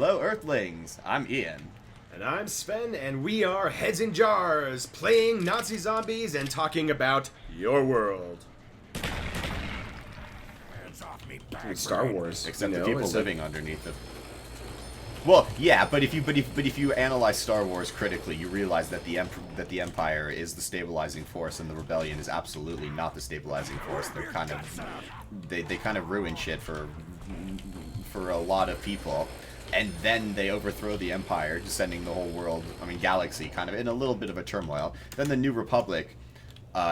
Hello, Earthlings. I'm Ian. And I'm Sven, and we are Heads in Jars, playing Nazi zombies and talking about your world. Star Wars, Except the people living underneath it. Well, yeah, but if you analyze Star Wars critically, you realize that the Empire is the stabilizing force, and the Rebellion is absolutely not the stabilizing force. They're kind of they kind of ruin shit for a lot of people, and then they overthrow the Empire, just sending the whole world, I mean galaxy, kind of in a little bit of a turmoil. Then the New Republic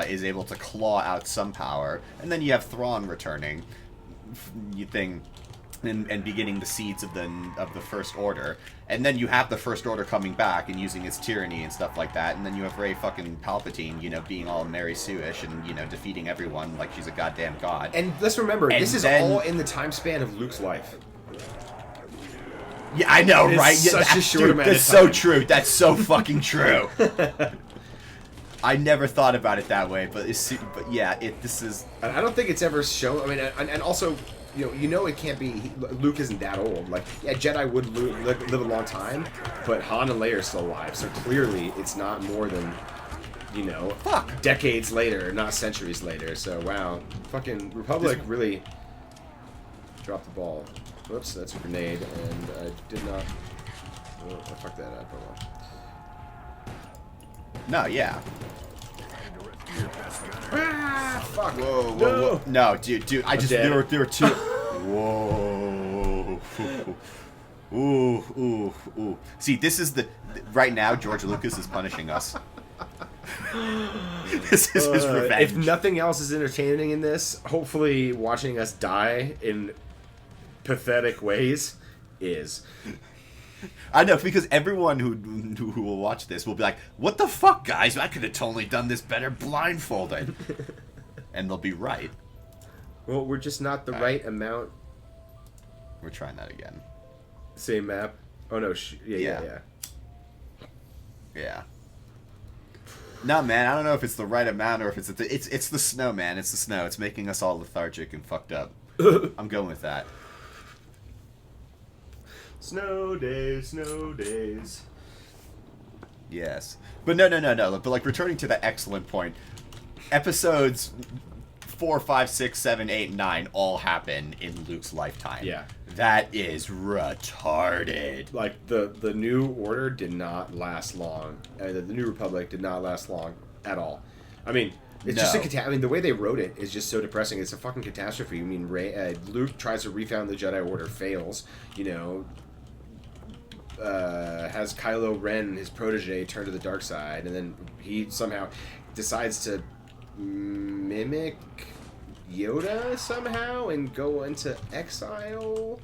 is able to claw out some power, and then you have Thrawn returning. And beginning the seeds of the First Order, and then you have the First Order coming back and using its tyranny and stuff like that, and then you have Rey fucking Palpatine, being all Mary Sue-ish and defeating everyone like she's a goddamn god. And let's remember, this is all in the time span of Luke's life. Yeah, I know, right? Such a short amount of time. That's so true. That's so fucking true. I never thought about it that way, but this is. I don't think it's ever shown. I mean, and also. It can't be. Luke isn't that old. Like, yeah, Jedi would live a long time, but Han and Leia are still alive. So clearly, it's not more than, decades later, not centuries later. So wow, fucking Republic really dropped the ball. Whoops, that's a grenade, and I did not. Oh, I fucked that up. Oh well. No, yeah. Ah, fuck. Whoa. No, dude, there were two. Whoa. Ooh. See, this is right now, George Lucas is punishing us. This is his revenge. If nothing else is entertaining in this, hopefully watching us die in pathetic ways is. I know, because everyone who will watch this will be like, what the fuck, guys? I could have totally done this better blindfolded. And they'll be right. Well, we're just not the right amount. We're trying that again. Same map. Oh, no. Yeah. No, man, I don't know if it's the right amount or if it's the snow, man. It's the snow. It's making us all lethargic and fucked up. I'm going with that. Snow days. Yes. But no. But, like, returning to that excellent point, episodes 4, 5, 6, 7, 8, 9 all happen in Luke's lifetime. Yeah. That is retarded. Like, the New Order did not last long. The New Republic did not last long at all. I mean... It's just a catastrophe. I mean, the way they wrote it is just so depressing. It's a fucking catastrophe. I mean, Luke tries to refound the Jedi Order, fails. Has Kylo Ren, his protege, turn to the dark side, and then he somehow decides to mimic Yoda somehow and go into exile.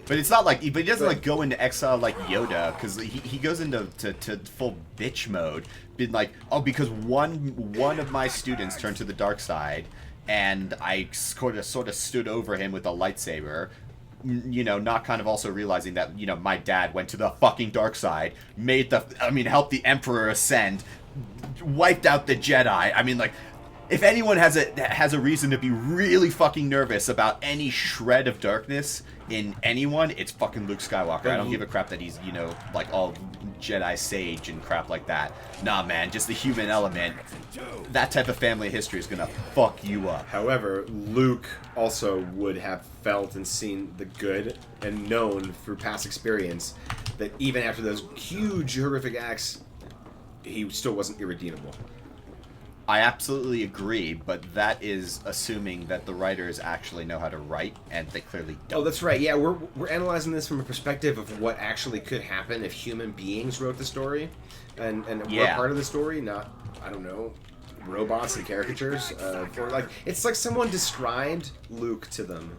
But it's not like, but he doesn't go into exile like Yoda, because he goes into full bitch mode, being like, oh, because one of my students turned to the dark side, and I sort of stood over him with a lightsaber, not kind of also realizing that my dad went to the fucking dark side, helped the Emperor ascend, wiped out the Jedi. I mean, like, if anyone has a reason to be really fucking nervous about any shred of darkness in anyone, it's fucking Luke Skywalker. I don't give a crap that he's, like all Jedi sage and crap like that. Nah, man, just the human element. That type of family history is gonna fuck you up. However, Luke also would have felt and seen the good and known through past experience that even after those huge horrific acts, he still wasn't irredeemable. I absolutely agree, but that is assuming that the writers actually know how to write, and they clearly don't. Oh, that's right. Yeah, we're analyzing this from a perspective of what actually could happen if human beings wrote the story, and we're part of the story, not, I don't know, robots and caricatures. It's like someone described Luke to them,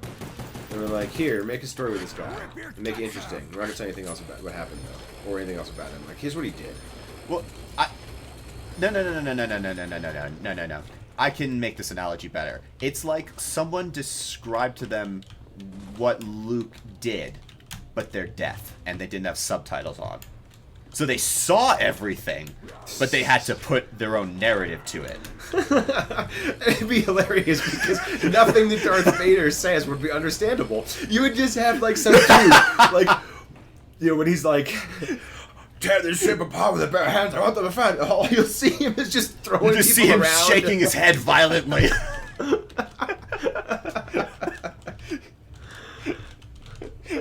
and they're like, here, make a story with this guy, and make it interesting. We're not gonna tell anything else about what happened though, or anything else about him. Like, here's what he did. Well, No. I can make this analogy better. It's like someone described to them what Luke did, but they're deaf, and they didn't have subtitles on. So they saw everything, but they had to put their own narrative to it. It'd be hilarious because nothing that Darth Vader says would be understandable. You would just have like some dude, like, you know, when he's like, tear this ship apart with their bare hands, I want them to find. All you'll see him is just throwing people around. You just see him shaking his head violently.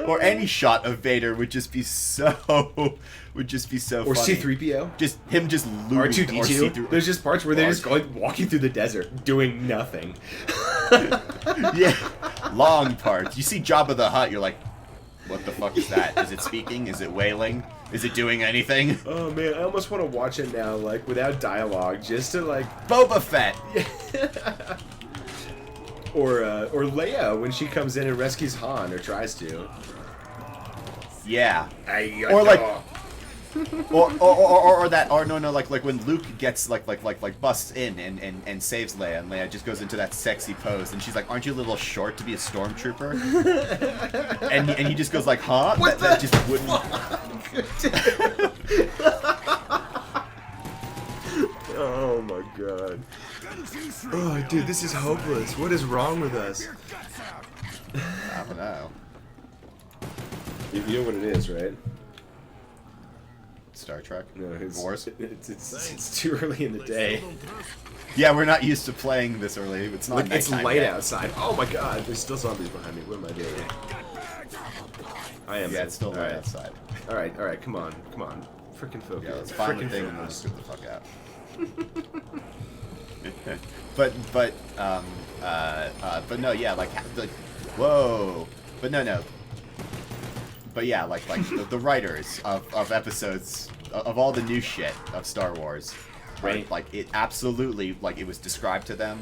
Or any shot of Vader would just be so funny. Or funny. C-3PO. Just him just looting. R2-D2. There's just parts where they're just walking through the desert, doing nothing. Yeah. Long parts. You see Jabba the Hutt, you're like, what the fuck is that? Is it speaking? Is it wailing? Is it doing anything? Oh man, I almost want to watch it now, like, without dialogue, just to like... Boba Fett! Or Leia when she comes in and rescues Han, or tries to. Yeah. Or like, like when Luke gets like busts in and saves Leia, and Leia just goes into that sexy pose, and she's like, "Aren't you a little short to be a stormtrooper?" and he just goes like, "Huh?" That just wouldn't. Oh my god. Oh, dude, this is hopeless. What is wrong with us? I don't know. You know what it is, right? Star Trek? No, Wars? It's too early in the day. Yeah, we're not used to playing this early. It's not like, it's light yet. outside. Oh my god, there's still zombies behind me. What am I doing? I am. Yeah, it's still light outside. Alright, come on. Frickin' focus. Yeah, let's find the thing and we'll just get the fuck out. but no, yeah, like whoa, but no, but yeah, like the writers of episodes of all the new shit of Star Wars, right? Like it absolutely, like it was described to them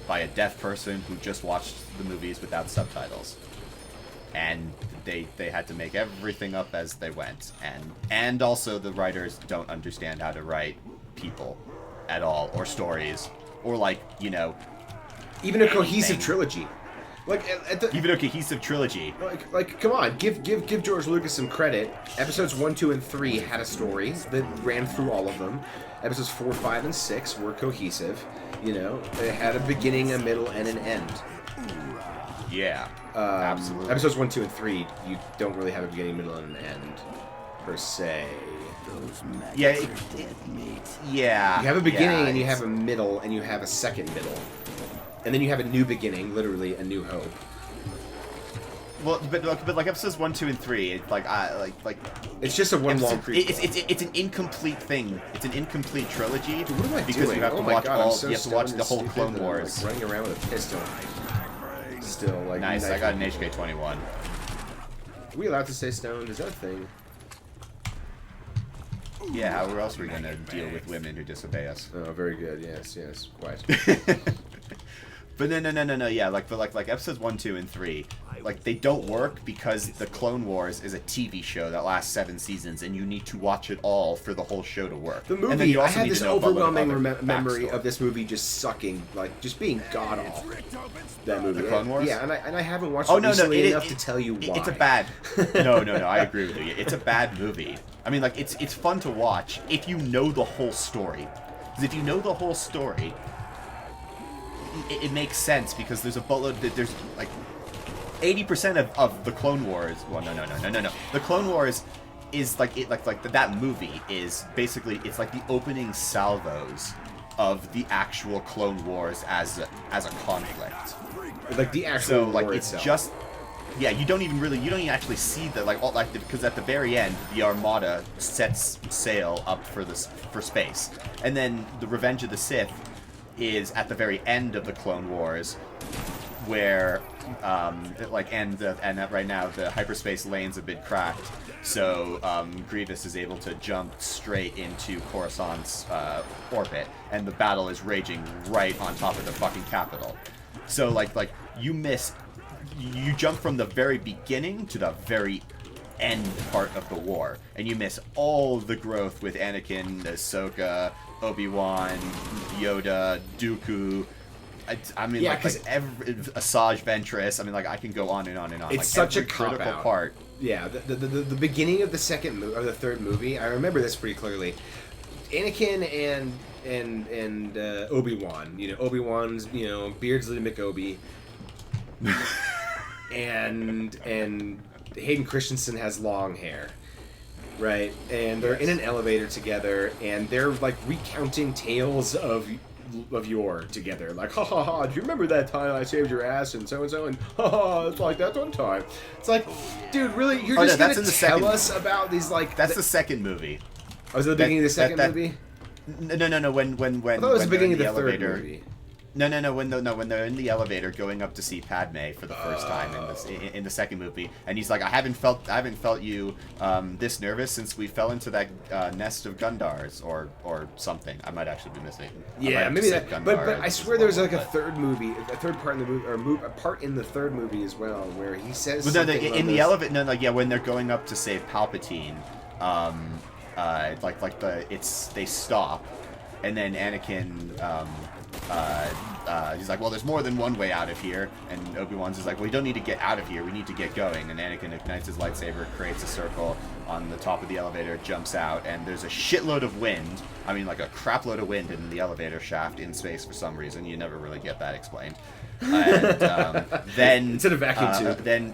by a deaf person who just watched the movies without subtitles, and they had to make everything up as they went, and also the writers don't understand how to write people at all, or stories, or like, you know, even a cohesive trilogy. Like even a cohesive trilogy. Like, come on, give George Lucas some credit. Episodes 1, 2, and 3 had a story that ran through all of them. Episodes 4, 5, and 6 were cohesive. You know, they had a beginning, a middle, and an end. Yeah, absolutely. Episodes 1, 2, and 3, you don't really have a beginning, middle, and an end, per se. Yeah, yeah. You have a beginning, and you have a middle, and you have a second middle. And then you have a new beginning, literally a new hope. Well, but like episodes 1, 2, and 3, it's like it's just a one long prequel. It's an incomplete thing. It's an incomplete trilogy. Dude, what am I because doing? you have to watch you have to watch the whole Clone Wars. I'm, like, running around with a pistol. Still, like, nice. I got an HK-21. Are we allowed to stay stoned? Is that a thing? Yeah, how else are we gonna deal with women who disobey us? Oh, very good. Yes, quite. But no, yeah, like episodes 1, 2, and 3, like they don't work because the Clone Wars is a TV show that lasts 7 seasons, and you need to watch it all for the whole show to work. The movie, I had this overwhelming memory of this movie just sucking, like just being god awful. That movie, the Clone Wars. Yeah, and I haven't watched it recently enough to tell you why. It's a bad. No, I agree with you. It's a bad movie. I mean, like it's fun to watch if you know the whole story. Because if you know the whole story, it makes sense, because there's a boatload. There's like 80% of the Clone Wars. Well, no. The Clone Wars is like that movie is basically, it's like the opening salvos of the actual Clone Wars as a conflict. Like the actual war it's itself. Just yeah, you don't even actually see that, because at the very end the Armada sets sail up for space, and then the Revenge of the Sith is at the very end of the Clone Wars, where right now the hyperspace lane's a bit cracked, so Grievous is able to jump straight into Coruscant's orbit, and the battle is raging right on top of the fucking capital. So like you jump from the very beginning to the very end part of the war, and you miss all the growth with Anakin, Ahsoka, Obi-Wan, Yoda, Dooku, I mean, Yeah, like every Asajj Ventress. I mean, like I can go on and on and on. It's like, such every a cop critical out. part. Yeah, the beginning of the or the third movie, I remember this pretty clearly. Anakin and Obi-Wan. You know, Obi-Wan's, you know, Beardsley McObi. and Hayden Christensen has long hair. Right? And they're in an elevator together, and they're like recounting tales of yore together. Like, ha ha ha, do you remember that time I saved your ass and so, and ha ha, it's like that one time. It's like, dude, really? You're just gonna tell us about these, like... That's the second movie. Oh, was it the beginning of the second movie? No, when I thought it was the beginning of the third movie. No, when they're in the elevator going up to see Padme for the first time in the second movie, and he's like, I haven't felt you this nervous since we fell into that nest of Gundars or something. I might actually be missing. Yeah, maybe that. But I swear there was like a third part in the movie, or a part in the third movie as well, where he says something in the elevator. No, like when they're going up to save Palpatine, they stop, and then Anakin. He's like, well, there's more than one way out of here, and Obi-Wan's is like, well, you don't need to get out of here, we need to get going, and Anakin ignites his lightsaber, creates a circle on the top of the elevator, jumps out, and there's a shitload of wind, I mean, like a crapload of wind in the elevator shaft in space for some reason, you never really get that explained, and then... It's in a vacuum tube.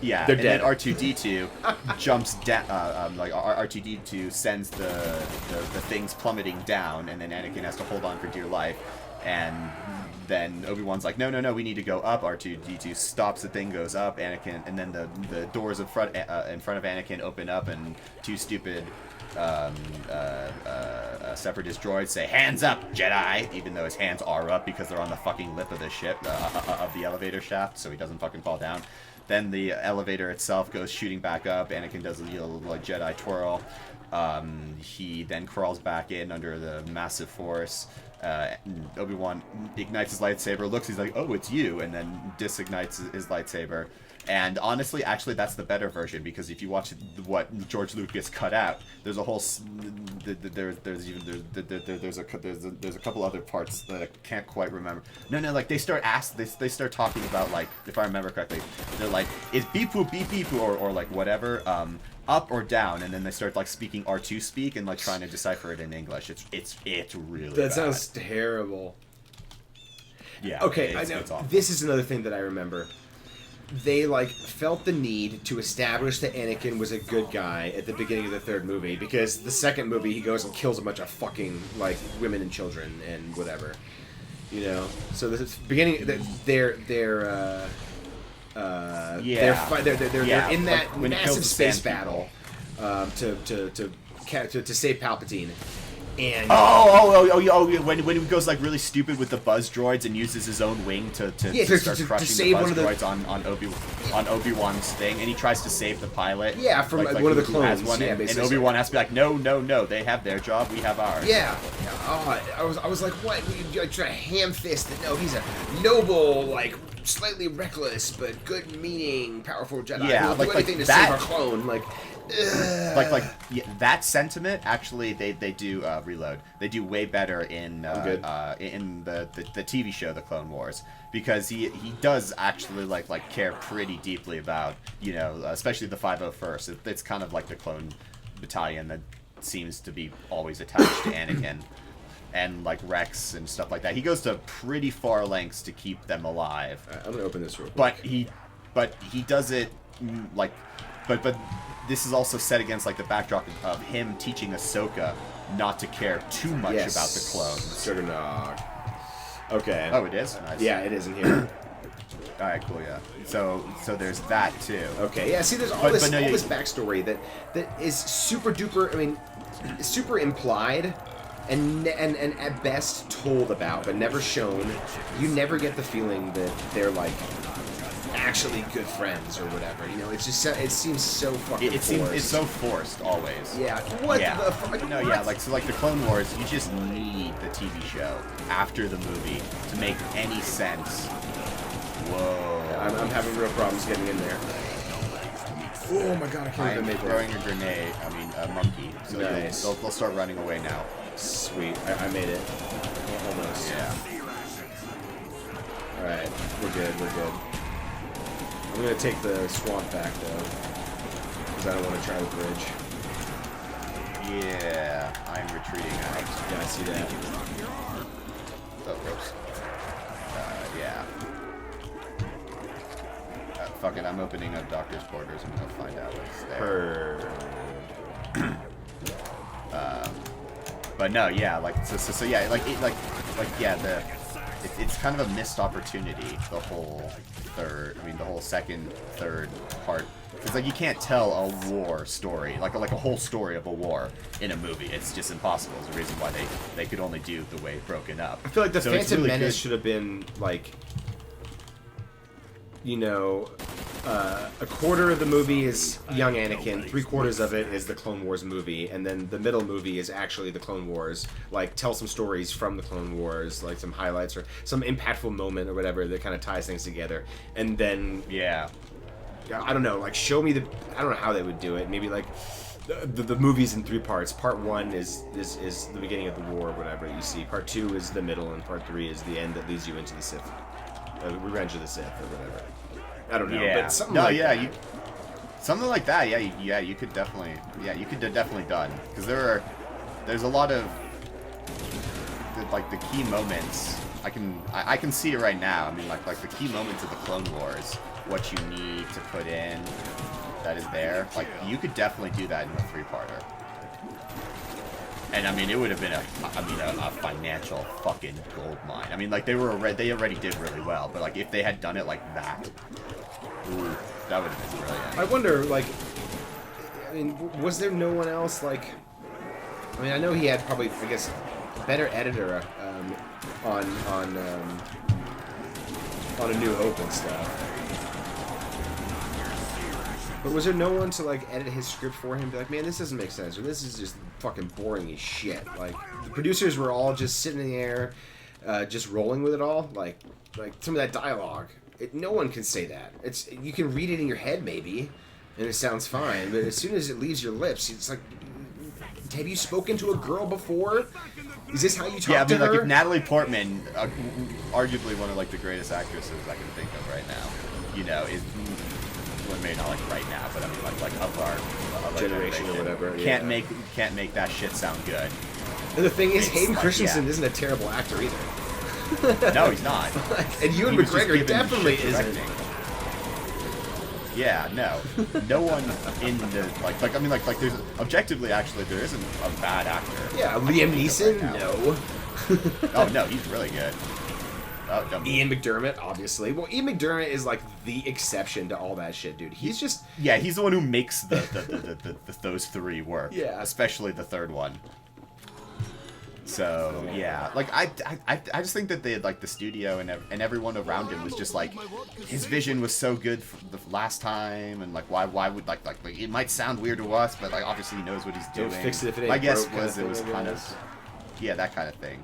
Yeah, they're and dead. then R2-D2 jumps down, like R2-D2 sends the things plummeting down, and then Anakin has to hold on for dear life, and then Obi-Wan's like, no, we need to go up. R2-D2 stops, the thing goes up, Anakin, and then the doors in front of Anakin open up, and two stupid separatist droids say, hands up, Jedi, even though his hands are up because they're on the fucking lip of the ship, of the elevator shaft, so he doesn't fucking fall down. Then the elevator itself goes shooting back up. Anakin does a little like Jedi twirl. He then crawls back in under the massive force. Obi-Wan ignites his lightsaber, looks, he's like, oh, it's you, and then disignites his lightsaber. And honestly, actually, that's the better version, because if you watch what George Lucas cut out, there's a whole there's a couple other parts that I can't quite remember. No, like they start talking about, like, if I remember correctly, they're like, is beep boop or like whatever up or down, and then they start like speaking R2 speak and like trying to decipher it in English. It's really that bad. Sounds terrible. Yeah. Okay, I know. It's awful. This is another thing that I remember. They like felt the need to establish that Anakin was a good guy at the beginning of the third movie, because the second movie he goes and kills a bunch of fucking like women and children and whatever, you know. So this is beginning they're in that when massive space battle to save Palpatine. And when he goes like really stupid with the buzz droids and uses his own wing to start crushing the buzz droids on Obi-Wan's thing, and he tries to save the pilot. Yeah, from like one of the clones. And Obi-Wan has to be like, no, they have their job, we have ours. Yeah. I was like, what? You try to ham fist it? No, he's a noble, like slightly reckless but good-meaning, powerful Jedi. Yeah, who will do anything to save our clone. Like that sentiment, actually, they do Reload. They do way better in the TV show The Clone Wars, because he does actually like care pretty deeply about, you know, especially the 501st. It's kind of like the clone battalion that seems to be always attached to Anakin and like Rex and stuff like that. He goes to pretty far lengths to keep them alive. I'm gonna open this real quick. But he does it like, but this is also set against like the backdrop of him teaching Ahsoka not to care too much about the clones. Sturgenog. Okay. Oh, it is? Nice. Yeah, it is in here. Alright, cool, yeah. So there's that too. Okay, yeah, see, there's all this backstory that is super duper, I mean, super implied and at best told about, but never shown. You never get the feeling that they're like actually good friends or whatever. You know, it's just it seems so fucking forced. It's so forced always. Yeah. What the fuck? No, yeah, like the Clone Wars, you just need the TV show after the movie to make any sense. Whoa. I'm having real problems getting in there. Oh my god, I can't even make it. I'm throwing a grenade, a monkey. So nice. They'll start running away now. Sweet. I made it. Almost. Yeah. Alright, we're good, we're good. I'm gonna take the swamp back, though. Because I don't want to try the bridge. Yeah, I'm retreating out. Yeah, I see that. Oh, ropes. Yeah. Fuck it, I'm opening up doctor's quarters. I'm gonna find out what's there. But no, yeah, like so yeah, yeah, it's kind of a missed opportunity. The whole second, third part. It's like you can't tell a war story, like a whole story of a war in a movie. It's just impossible. It's the reason why they could only do the way it's broken up. I feel like the Phantom Menace should have been like, you know, a quarter of the movie is young Anakin, 3/4 of it is the Clone Wars movie, and then the middle movie is actually the Clone Wars. Like, tell some stories from the Clone Wars, like some highlights or some impactful moment or whatever that kind of ties things together. And then, yeah, I don't know, like show me I don't know how they would do it. Maybe like the movie's in 3 parts. Part 1 is the beginning of the war or whatever you see. Part 2 is the middle, and Part 3 is the end that leads you into the Sith, Revenge of the Sith or whatever. I don't know, but something like that. Something like that, you could definitely, definitely done, because there's a lot of the key moments. I can see it right now. I mean, like the key moments of the Clone Wars, what you need to put in, that is there. Like, you could definitely do that in a 3-parter. And I mean, it would have been a financial fucking gold mine. I mean, like they already did really well, but like if they had done it like that, ooh, that would have been brilliant. I wonder, like, I mean, was there no one else like? I mean, I know he had probably, I guess, a better editor on A New Hope and stuff. But was there no one to, like, edit his script for him? Be like, man, this doesn't make sense, or this is just fucking boring as shit. Like, the producers were all just sitting in the air, just rolling with it all. Like some of that dialogue. No one can say that. You can read it in your head, maybe, and it sounds fine. But as soon as it leaves your lips, it's like, have you spoken to a girl before? Is this how you talk to her? Yeah, I mean, like, if Natalie Portman, arguably one of, like, the greatest actresses I can think of right now, you know, is... Well, maybe not like right now, but I mean like of our generation or whatever. Can't make that shit sound good. And the thing is, Hayden Christensen isn't a terrible actor either. No, he's not. And Ewan McGregor definitely isn't. Yeah, no one in the like I mean like there's objectively actually there isn't a bad actor. Yeah, Liam Neeson, no. Oh no, he's really good. Oh, Ian McDermott, obviously. Well, Ian McDermott is like the exception to all that shit, dude. He's just he's the one who makes those 3 work. Yeah, especially the 3rd one. So yeah, like I just think that they had, like, the studio and everyone around him was just like, his vision was so good for the last time, and like why would like it might sound weird to us, but like obviously he knows what he's doing. Don't fix it if it ain't My guess broke, was it was kind of that kind of thing.